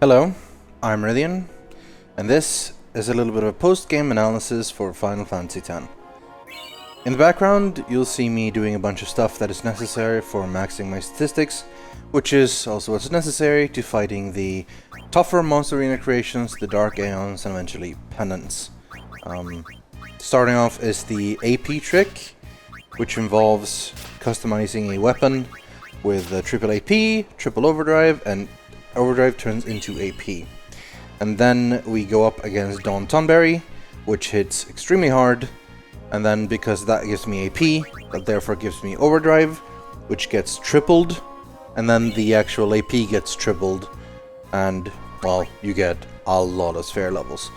Hello, I'm Rythian, and this is a little bit of a post-game analysis for Final Fantasy X. In the background, you'll see me doing a bunch of stuff that is necessary for maxing my statistics, which is also what's necessary to fighting the tougher Monster Arena creations, the Dark Aeons, and eventually Penance. Starting off is the AP trick, which involves customizing a weapon with triple AP, triple overdrive, and overdrive turns into AP. And then we go up against Dawn Tonberry, which hits extremely hard, and then because that gives me AP, that therefore gives me overdrive, which gets tripled, and then the actual AP gets tripled, and, well, you get a lot of sphere levels.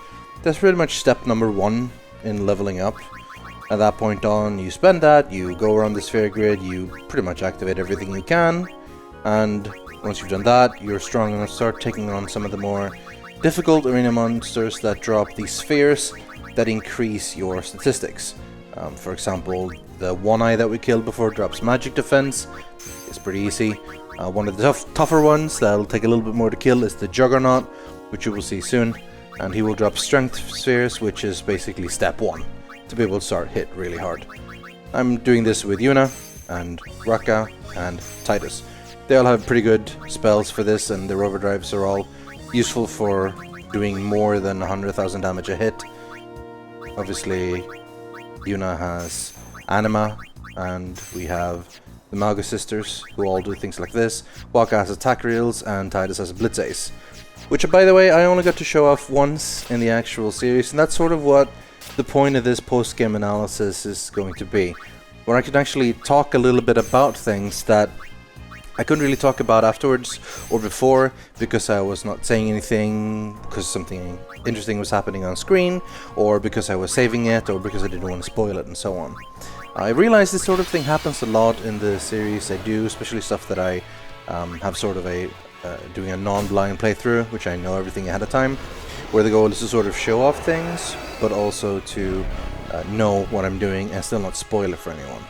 That's pretty much step number 1 in leveling up. At that point on, you spend that, you go around the sphere grid, you pretty much activate everything you can, and once you've done that, you're strong enough to start taking on some of the more difficult arena monsters that drop these spheres that increase your statistics. For example, the One Eye that we killed before drops magic defense. It's pretty easy. One of the tougher ones that'll take a little bit more to kill is the Juggernaut, which you will see soon. And he will drop strength spheres, which is basically step 1, to be able to start hit really hard. I'm doing this with Yuna, and Raka, and Titus. They all have pretty good spells for this, and their overdrives are all useful for doing more than 100,000 damage a hit. Obviously, Yuna has Anima, and we have the Mago Sisters, who all do things like this. Waka has attack reels, and Titus has a Blitz Ace. Which, by the way, I only got to show off once in the actual series, and that's sort of what the point of this post-game analysis is going to be. Where I can actually talk a little bit about things that I couldn't really talk about afterwards or before because I was not saying anything, because something interesting was happening on screen, or because I was saving it, or because I didn't want to spoil it, and so on. I realize this sort of thing happens a lot in the series I do, especially stuff that I have sort of doing a non-blind playthrough, which I know everything ahead of time, where the goal is to sort of show off things, but also to know what I'm doing and still not spoil it for anyone.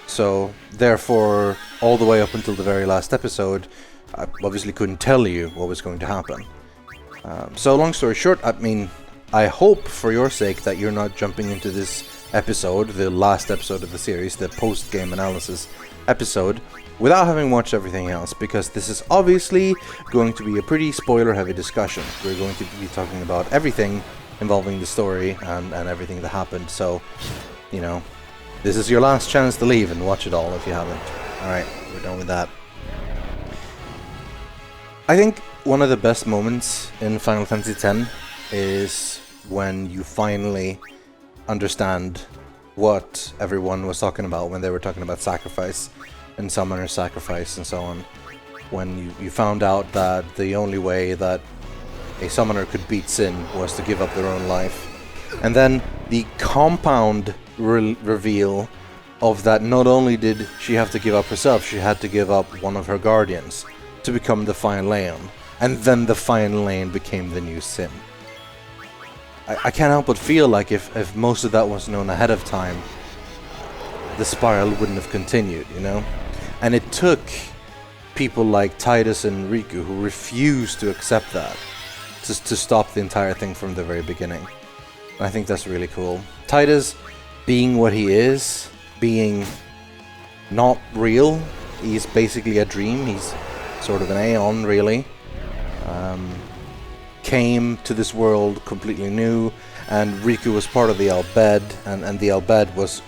So, therefore, all the way up until the very last episode, I obviously couldn't tell you what was going to happen. So, long story short, I mean, I hope for your sake that you're not jumping into this episode, the last episode of the series, the post-game analysis episode, without having watched everything else, because this is obviously going to be a pretty spoiler-heavy discussion. We're going to be talking about everything involving the story and everything that happened, so, you know, this is your last chance to leave and watch it all if you haven't. Alright, we're done with that. I think one of the best moments in Final Fantasy X is when you finally understand what everyone was talking about when they were talking about sacrifice and summoner sacrifice and so on. When you found out that the only way that a summoner could beat Sin was to give up their own life. And then the compound reveal of that not only did she have to give up herself, she had to give up one of her guardians to become the Fine Leon. And then the Fine Leon became the new Sin. I can't help but feel like if most of that was known ahead of time, the spiral wouldn't have continued, you know? And it took people like Titus and Riku who refused to accept that to stop the entire thing from the very beginning. And I think that's really cool. Titus, being what he is, being not real, he's basically a dream, he's sort of an Aeon, really. Came to this world completely new, and Riku was part of the Al-Bhed, and the Al-Bhed was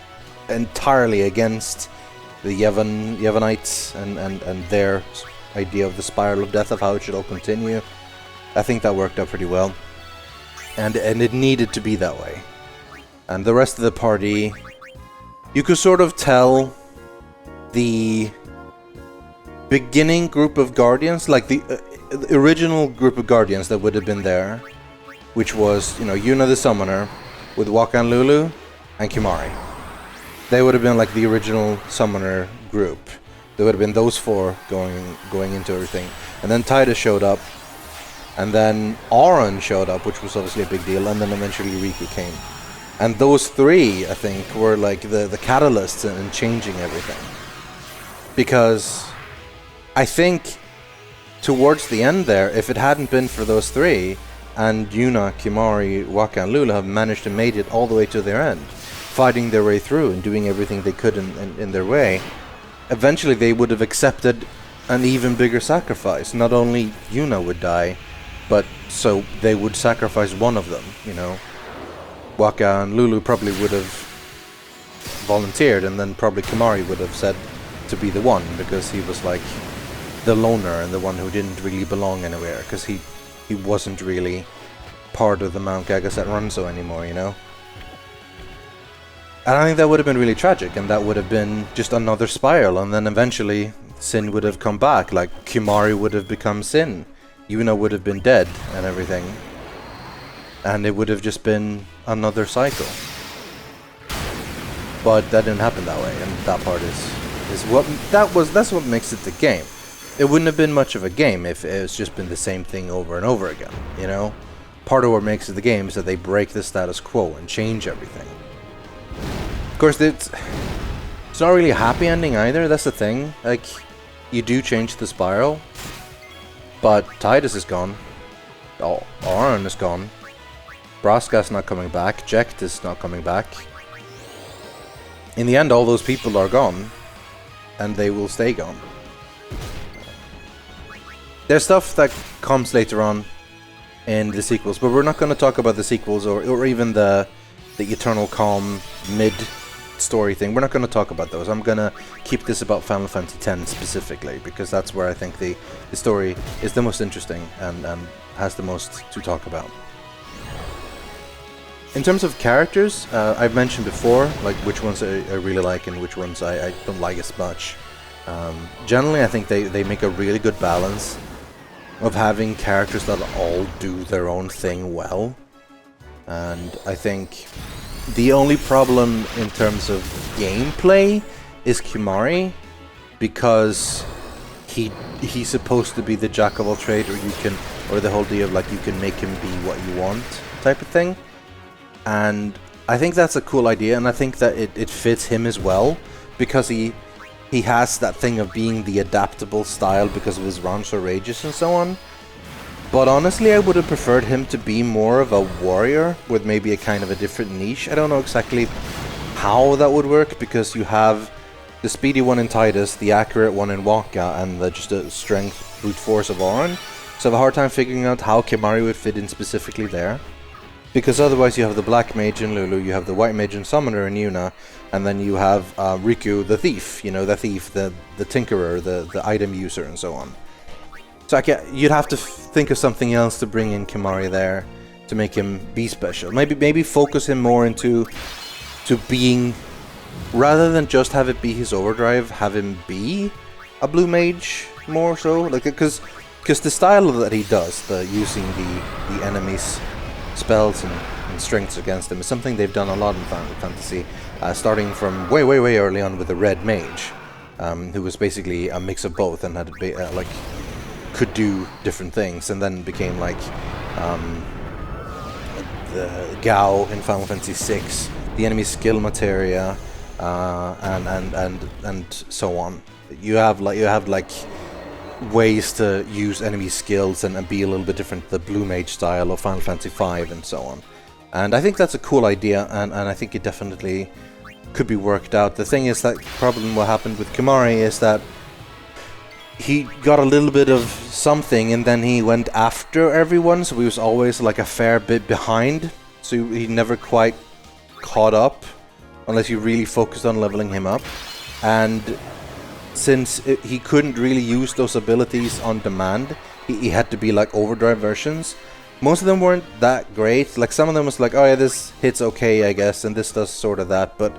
entirely against the Yevonites and their idea of the spiral of death, of how it should all continue. I think that worked out pretty well, and it needed to be that way. And the rest of the party, you could sort of tell the beginning group of Guardians, like the original group of Guardians that would have been there, which was, you know, Yuna the Summoner, with Waka and Lulu, and Kimahri. They would have been like the original Summoner group. There would have been those 4 going into everything. And then Titus showed up, and then Auron showed up, which was obviously a big deal, and then eventually Riku came. And those 3, I think, were like the catalysts in changing everything. Because I think towards the end there, if it hadn't been for those three, and Yuna, Kimahri, Wakka, and Lulu have managed to made it all the way to their end, fighting their way through and doing everything they could in their way, eventually they would have accepted an even bigger sacrifice. Not only Yuna would die, but so they would sacrifice one of them, you know. Wakka and Lulu probably would have volunteered, and then probably Kimahri would have said to be the one, because he was like the loner and the one who didn't really belong anywhere, because he wasn't really part of the Mount Gagaset Runzo anymore, you know? And I think that would have been really tragic, and that would have been just another spiral, and then eventually Sin would have come back, like Kimahri would have become Sin, Yuna would have been dead and everything, and it would have just been another cycle. But that didn't happen that way, and that part that's what makes it the game. It wouldn't have been much of a game if it's just been the same thing over and over again, you know? Part of what makes it the game is that they break the status quo and change everything. Of course, it's not really a happy ending either, that's the thing. Like, you do change the spiral, but Tidus is gone. Auron is gone. Braska's not coming back. Jecht is not coming back. In the end, all those people are gone, and they will stay gone. There's stuff that comes later on in the sequels, but we're not going to talk about the sequels or even the Eternal Calm mid-story thing. We're not going to talk about those. I'm going to keep this about Final Fantasy X specifically, because that's where I think the story is the most interesting and has the most to talk about. In terms of characters, I've mentioned before, like which ones I really like and which ones I don't like as much. Generally, I think they make a really good balance of having characters that all do their own thing well. And I think the only problem in terms of gameplay is Kimahri, because he's supposed to be the jack of all trades, or the whole deal of like you can make him be what you want type of thing. And I think that's a cool idea, and I think that it fits him as well, because he has that thing of being the adaptable style because of his Rancho Rages and so on. But honestly, I would have preferred him to be more of a warrior with maybe a kind of a different niche. I don't know exactly how that would work, because you have the speedy one in Tidus, the accurate one in Wakka, and just a strength brute force of Auron. So I have a hard time figuring out how Kimahri would fit in specifically there. Because otherwise you have the Black Mage in Lulu, you have the White Mage and Summoner in Yuna, and then you have Riku the Thief, you know, the Thief, the Tinkerer, the item user, and so on. So you'd have to think of something else to bring in Kimahri there to make him be special. Maybe focus him more into being, rather than just have it be his overdrive, have him be a Blue Mage more so, like because the style that he does, using the enemies' spells and strengths against them, is something they've done a lot in Final Fantasy, starting from way early on with the Red Mage, who was basically a mix of both and had could do different things, and then became like the Gao in Final Fantasy VI, the enemy skill materia, and so on. You have ways to use enemy skills and be a little bit different, the Blue Mage style of Final Fantasy V and so on. And I think that's a cool idea, and I think it definitely could be worked out. The thing is that problem what happened with Kimahri is that he got a little bit of something and then he went after everyone, so he was always like a fair bit behind, so he never quite caught up unless you really focused on leveling him up. And since he couldn't really use those abilities on demand, he had to be like overdrive versions. Most of them weren't that great. Like some of them was like, oh yeah, this hits okay, I guess, and this does sort of that. But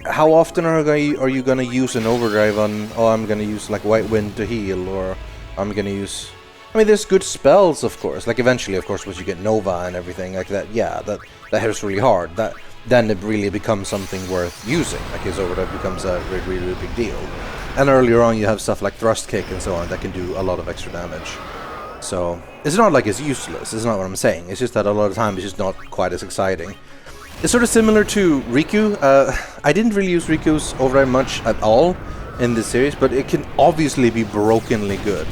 how often are you gonna use an overdrive on? Oh, I'm gonna use like White Wind to heal, or I'm gonna use. I mean, there's good spells, of course. Like eventually, of course, once you get Nova and everything like that, yeah, that hits really hard. Then it really becomes something worth using. Like his overdrive becomes a really big deal. And earlier on, you have stuff like Thrust Kick and so on that can do a lot of extra damage. So it's not like it's useless. It's not what I'm saying. It's just that a lot of times it's just not quite as exciting. It's sort of similar to Riku. I didn't really use Riku's overdrive much at all in this series, but it can obviously be brokenly good.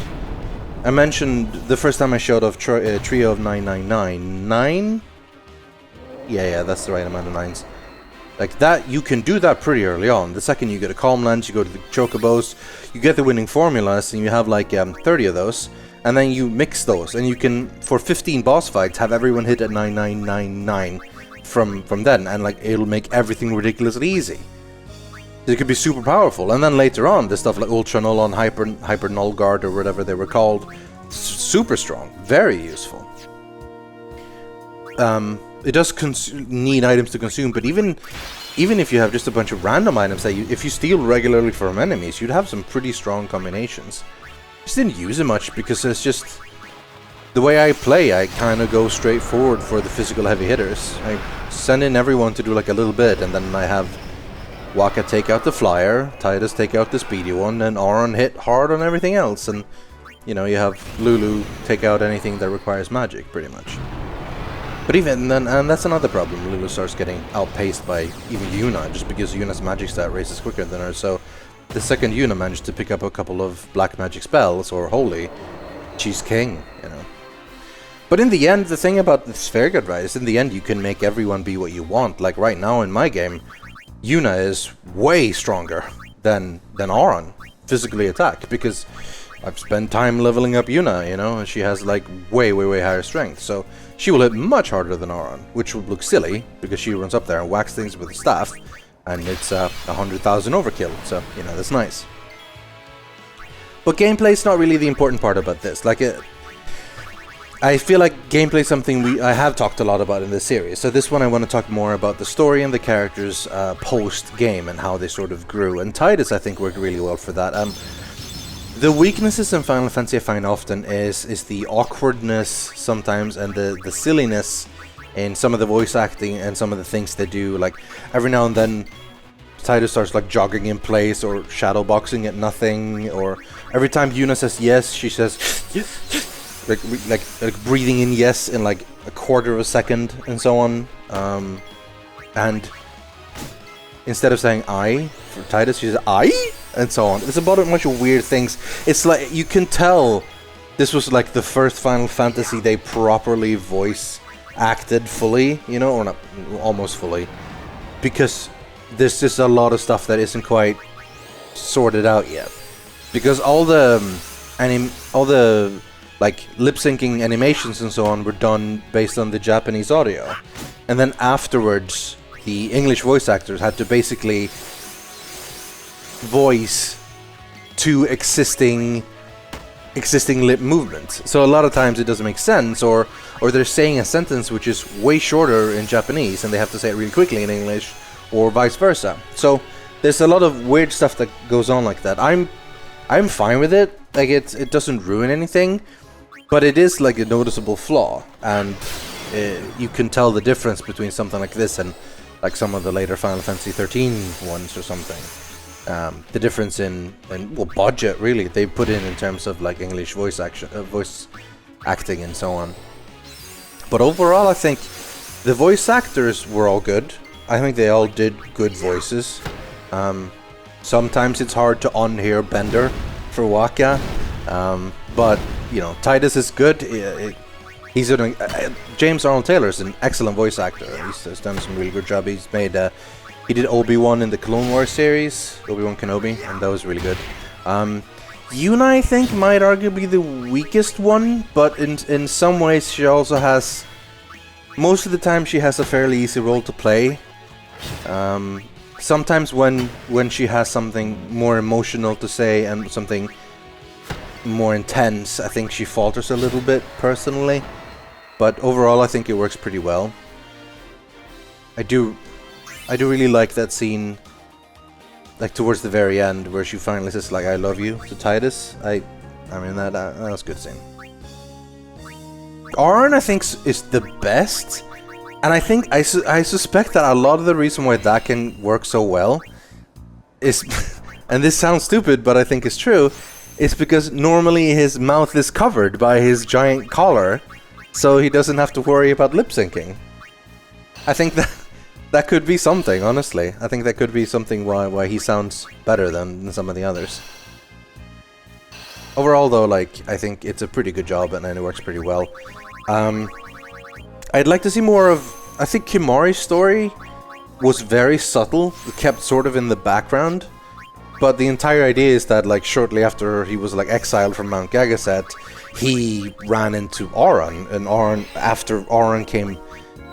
I mentioned the first time I showed off Trio of 999. 9? Yeah, that's the right amount of 9s. Like that, you can do that pretty early on. The second you get a Calm Lens, you go to the Chocobos, you get the winning formulas, and you have like 30 of those, and then you mix those, and you can, for 15 boss fights, have everyone hit at 9999 from then, and like it'll make everything ridiculously easy. It could be super powerful, and then later on, the stuff like Ultra Null on Hyper Null Guard or whatever they were called, super strong, very useful. It does need items to consume, but even if you have just a bunch of random items that if you steal regularly from enemies, you'd have some pretty strong combinations. Just didn't use it much because it's just the way I play. I kind of go straight forward for the physical heavy hitters. I send in everyone to do like a little bit, and then I have Waka take out the flyer, Tidus take out the speedy one, and Auron hit hard on everything else, and you know, you have Lulu take out anything that requires magic, pretty much. But even then, and that's another problem, Lulu starts getting outpaced by even Yuna, just because Yuna's magic stat races quicker than her, so the second Yuna managed to pick up a couple of black magic spells, or holy, she's king, you know. But in the end, the thing about the Sphere God Ride is in the end you can make everyone be what you want. Like right now in my game, Yuna is way stronger than Auron, physically attack, because I've spent time leveling up Yuna, you know, and she has like way higher strength, so she will hit much harder than Auron, which would look silly, because she runs up there and whacks things with a staff, and it's 100,000 overkill, so, you know, that's nice. But gameplay's not really the important part about this. Like, I feel like gameplay is something I have talked a lot about in this series, so this one I want to talk more about the story and the characters post-game and how they sort of grew, and Tidus I think worked really well for that. The weaknesses in Final Fantasy I find often is the awkwardness sometimes, and the silliness in some of the voice acting and some of the things they do. Like every now and then Tidus starts like jogging in place or shadowboxing at nothing, or every time Yuna says yes, she says yes, like breathing in yes in like a quarter of a second and so on. And instead of saying I for Tidus, she says I, and so on. It's a bunch of weird things. It's like you can tell this was like the first Final Fantasy they properly voice acted fully, you know, or not almost fully, because there's just a lot of stuff that isn't quite sorted out yet. Because all the like lip syncing animations and so on were done based on the Japanese audio, and then afterwards the English voice actors had to basically voice to existing lip movements. So a lot of times it doesn't make sense, or they're saying a sentence which is way shorter in Japanese and they have to say it really quickly in English, or vice versa. So there's a lot of weird stuff that goes on like that. I'm fine with it. Like it doesn't ruin anything, but it is like a noticeable flaw, and you can tell the difference between something like this and like some of the later Final Fantasy 13 ones or something. The difference in budget really they put in terms of like English voice acting and so on. But overall I think the voice actors were all good. I think they all did good voices. Sometimes it's hard to unhear Bender for Waka, but you know, Tidus is good. He's doing James Arnold Taylor is an excellent voice actor. He's done some really good job. He's made he did Obi-Wan in the Clone Wars series, Obi-Wan Kenobi, and that was really good. Yuna, I think, might arguably be the weakest one, but in some ways she also has, most of the time she has a fairly easy role to play. Sometimes when she has something more emotional to say and something more intense, I think she falters a little bit personally, but overall I think it works pretty well. I do really like that scene, like towards the very end, where she finally says like "I love you" to Tidus. I mean that was a good scene. Auron I think is the best, and I think I suspect that a lot of the reason why that can work so well is, and this sounds stupid, but I think it's true, is because normally his mouth is covered by his giant collar, so he doesn't have to worry about lip syncing. I think that could be something, honestly. I think that could be something why he sounds better than some of the others. Overall, though, like, I think it's a pretty good job, and it works pretty well. I'd like to see more of... I think Kimahri's story was very subtle, kept sort of in the background. But the entire idea is that, like, shortly after he was, like, exiled from Mount Gagaset, he ran into Auron, and after Auron came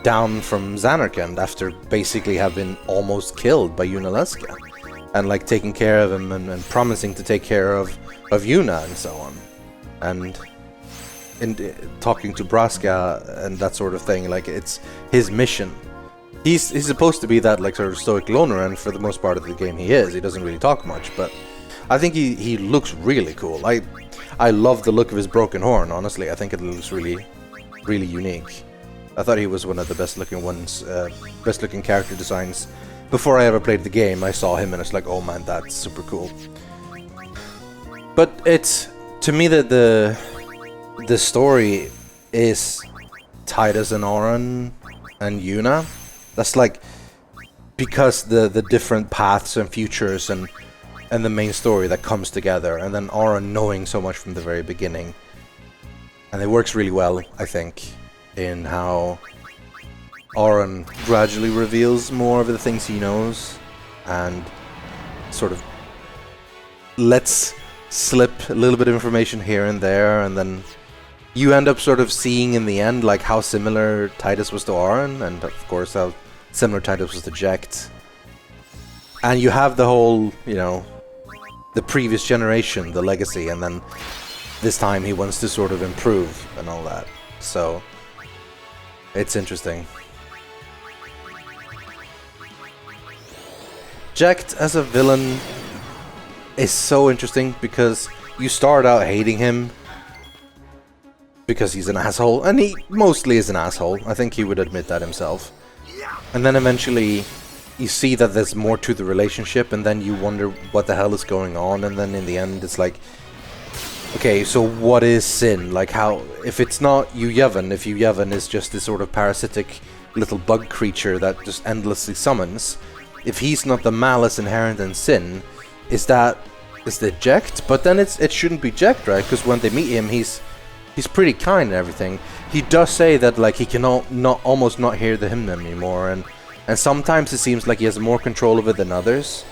down from Zanarkand, after basically having almost killed by Yunalesca, and, like, taking care of him, and promising to take care of Yuna, and so on. And talking to Braska, and that sort of thing, like, it's his mission. He's supposed to be that, like, sort of stoic loner, and for the most part of the game he is. He doesn't really talk much, but I think he looks really cool. I love the look of his broken horn, honestly. I think it looks really, really unique. I thought he was one of the best looking ones, best looking character designs. Before I ever played the game, I saw him and it's like, oh man, that's super cool. But it's, to me, that the story is Tidus and Auron and Yuna. That's like, because the different paths and futures and the main story that comes together, and then Auron knowing so much from the very beginning. And it works really well, I think, in how Auron gradually reveals more of the things he knows, and sort of lets slip a little bit of information here and there, and then you end up sort of seeing in the end, like, how similar Tidus was to Auron, and of course how similar Tidus was to Jecht. And you have the whole, you know, the previous generation, the legacy, and then this time he wants to sort of improve and all that. So it's interesting. Jecht as a villain is so interesting because you start out hating him because he's an asshole, and he mostly is an asshole. I think he would admit that himself. And then eventually you see that there's more to the relationship, and then you wonder what the hell is going on, and then in the end it's like, okay, so what is sin? Like, how, if it's not Yevon, if Yevon is just this sort of parasitic little bug creature that just endlessly summons, if he's not the malice inherent in sin, is the Jecht? But then it shouldn't be Jecht, right? Because when they meet him, he's pretty kind and everything. He does say that, like, he can almost not hear the hymn anymore, and sometimes it seems like he has more control of it than others.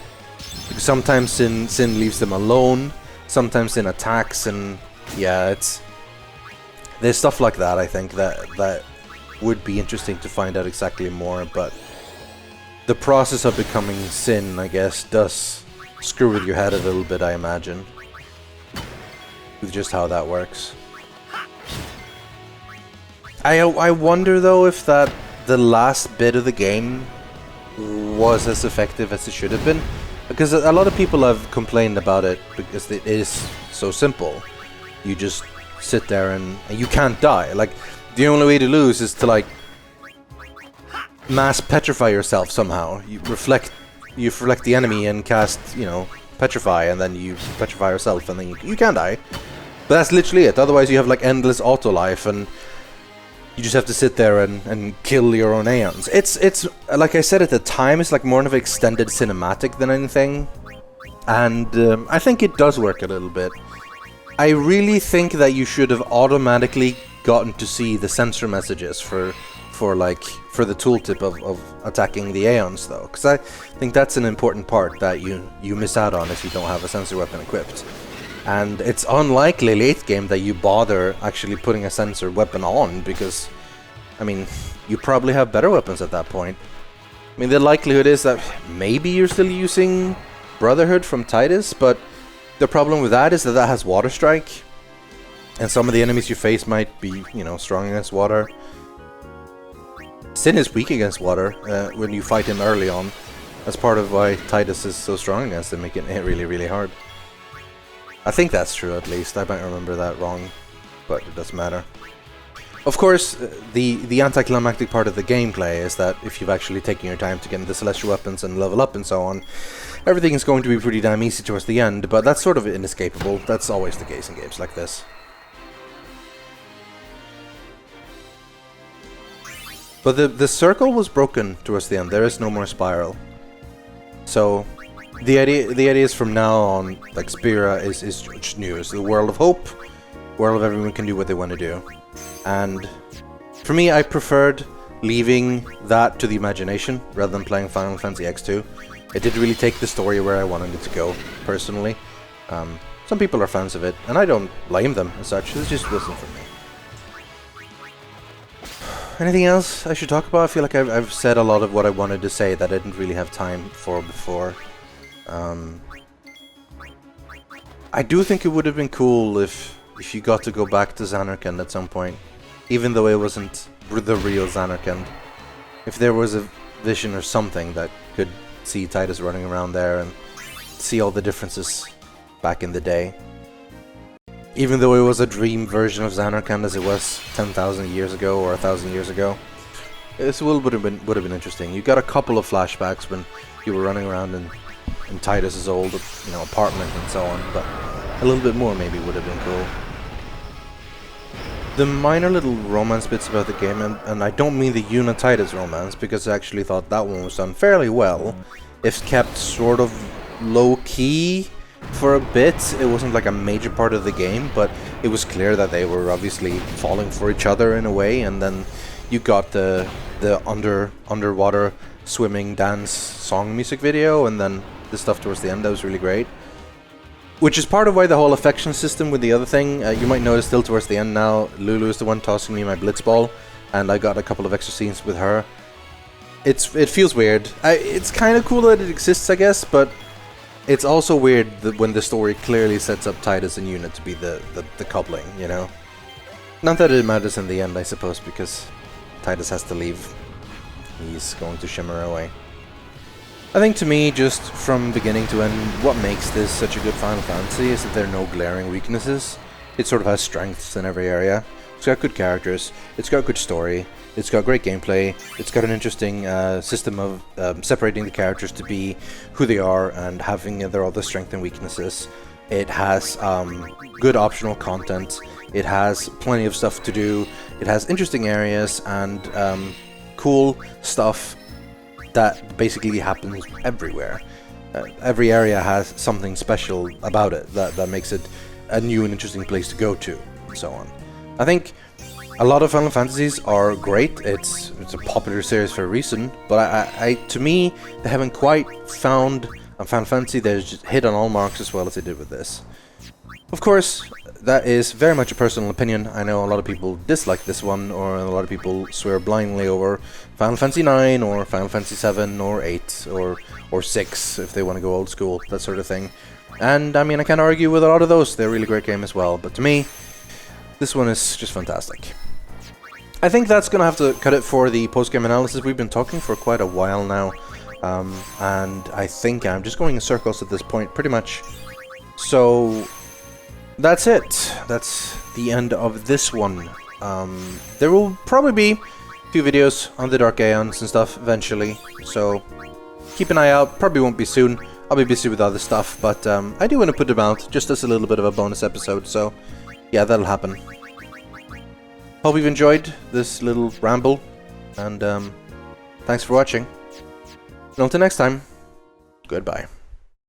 Because sometimes sin leaves them alone, sometimes sin attacks, and yeah, there's stuff like that, I think, that would be interesting to find out exactly more, but the process of becoming sin, I guess, does screw with your head a little bit, I imagine, with just how that works. I wonder, though, if the last bit of the game was as effective as it should have been, because a lot of people have complained about it because it is so simple. You just sit there and you can't die. Like, the only way to lose is to, like, mass petrify yourself somehow. You reflect the enemy and cast, you know, petrify, and then you petrify yourself, and then you can die. But that's literally it. Otherwise you have, like, endless auto life, and you just have to sit there and kill your own Aeons. It's like I said at the time, it's like more of an extended cinematic than anything. And I think it does work a little bit. I really think that you should have automatically gotten to see the sensor messages for the tooltip of attacking the Aeons, though. Because I think that's an important part that you miss out on if you don't have a sensor weapon equipped. And it's unlikely late game that you bother actually putting a sensor weapon on, because, I mean, you probably have better weapons at that point. I mean, the likelihood is that maybe you're still using Brotherhood from Tidus, but the problem with that is that has Water Strike, and some of the enemies you face might be, you know, strong against water. Sin is weak against water when you fight him early on. That's part of why Tidus is so strong against him, making it really, really hard. I think that's true, at least. I might remember that wrong, but it doesn't matter. Of course, the anticlimactic part of the gameplay is that if you've actually taken your time to get into celestial weapons and level up and so on, everything is going to be pretty damn easy towards the end, but that's sort of inescapable. That's always the case in games like this. But the circle was broken towards the end. There is no more spiral. So the idea is from now on, like Spira is just new. It's the world of hope, world of everyone can do what they want to do. And for me, I preferred leaving that to the imagination rather than playing Final Fantasy X2. It did really take the story where I wanted it to go, personally. Some people are fans of it, and I don't blame them as such. It just wasn't for me. Anything else I should talk about? I feel like I've said a lot of what I wanted to say that I didn't really have time for before. I do think it would have been cool if you got to go back to Zanarkand at some point, even though it wasn't the real Zanarkand. If there was a vision or something that could see Titus running around there and see all the differences back in the day. Even though it was a dream version of Zanarkand as it was 10,000 years ago or 1,000 years ago, this would have been interesting. You got a couple of flashbacks when you were running around in Titus's old, apartment and so on, but a little bit more maybe would have been cool. The minor little romance bits about the game, and I don't mean the Yuna Titus romance, because I actually thought that one was done fairly well, if kept sort of low-key for a bit. It wasn't like a major part of the game, but it was clear that they were obviously falling for each other in a way, and then you got the underwater swimming dance song music video, and then the stuff towards the end that was really great. Which is part of why the whole affection system with the other thing, you might notice still towards the end now, Lulu is the one tossing me my blitzball, and I got a couple of extra scenes with her. It feels weird. It's kind of cool that it exists, I guess, but it's also weird that when the story clearly sets up Titus and Yuna to be the coupling, Not that it matters in the end, I suppose, because Titus has to leave. He's going to shimmer away. I think to me, just from beginning to end, what makes this such a good Final Fantasy is that there are no glaring weaknesses. It sort of has strengths in every area. It's got good characters, it's got good story, it's got great gameplay, it's got an interesting system of separating the characters to be who they are and having their other strengths and weaknesses. It has good optional content, it has plenty of stuff to do, it has interesting areas and cool stuff that basically happens everywhere. Every area has something special about it that makes it a new and interesting place to go to, and so on. I think a lot of Final Fantasies are great. It's a popular series for a reason, but to me, they haven't quite found a Final Fantasy that has just hit on all marks as well as they did with this. Of course, that is very much a personal opinion. I know a lot of people dislike this one, or a lot of people swear blindly over Final Fantasy 9 or Final Fantasy 7 or 8 or 6 if they want to go old school, that sort of thing. And I mean, I can't argue with a lot of those. They're a really great game as well, but to me, this one is just fantastic. I think that's going to have to cut it for the post-game analysis. We've been talking for quite a while now, and I think I'm just going in circles at this point, pretty much. So that's it. That's the end of this one. There will probably be a few videos on the Dark Aeons and stuff eventually, so keep an eye out. Probably won't be soon. I'll be busy with other stuff, but I do want to put them out just as a little bit of a bonus episode, so yeah, that'll happen. Hope you've enjoyed this little ramble, and thanks for watching. Until next time, goodbye.